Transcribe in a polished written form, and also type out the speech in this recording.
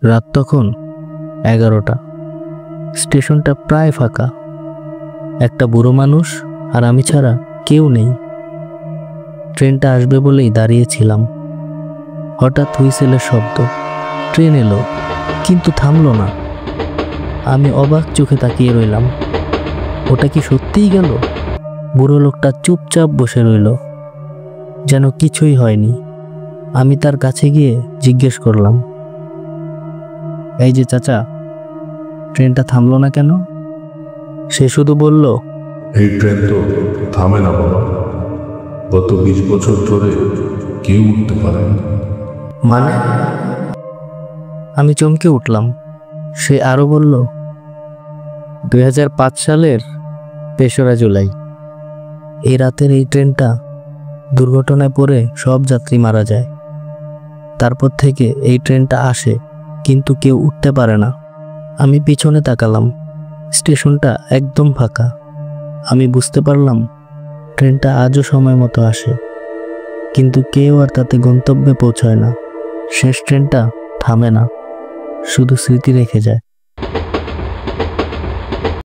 রাত তখন 11টা। স্টেশনটা প্রায় ফাঁকা, একটা বুড়ো মানুষ আর আমি ছাড়া কেউ নেই। ট্রেনটা আসবে বলেই দাঁড়িয়েছিলাম। হঠাৎ হুইসেলের শব্দ। ট্রেন এলো, কিন্তু থামলো না। আমি অবাক চোখে তাকিয়ে রইলাম। ওটা কি সত্যিই গেল? বুড়ো লোকটা চুপচাপ বসে রইল, যেন কিছুই হয়নি। আমি তার কাছে গিয়ে জিজ্ঞেস করলাম, এই যে চাচা, ট্রেনটা থামলো না কেন? সে শুধু বলল, এই ট্রেন তো থামে না বাবা, গত 20 বছর ধরে কেউ উঠতে পারেনি। মানে? আমি চমকে উঠলাম। সে আরো বলল, 2005 সালের 3রা জুলাই এই রাতের এই ট্রেনটা দুর্ঘটনায় পড়ে সব যাত্রী মারা যায়। তারপর থেকে এই ট্রেনটা আসে, কিন্তু কেউ উঠতে পারে না। আমি পিছনে তাকালাম, স্টেশনটা একদম ফাঁকা। আমি বুঝতে পারলাম ট্রেনটা আজও সময় মতো আসে, কিন্তু কেউ আর তাতে গন্তব্যে পৌঁছায় না। শেষ ট্রেনটা থামে না, শুধু স্মৃতি রেখে যায়।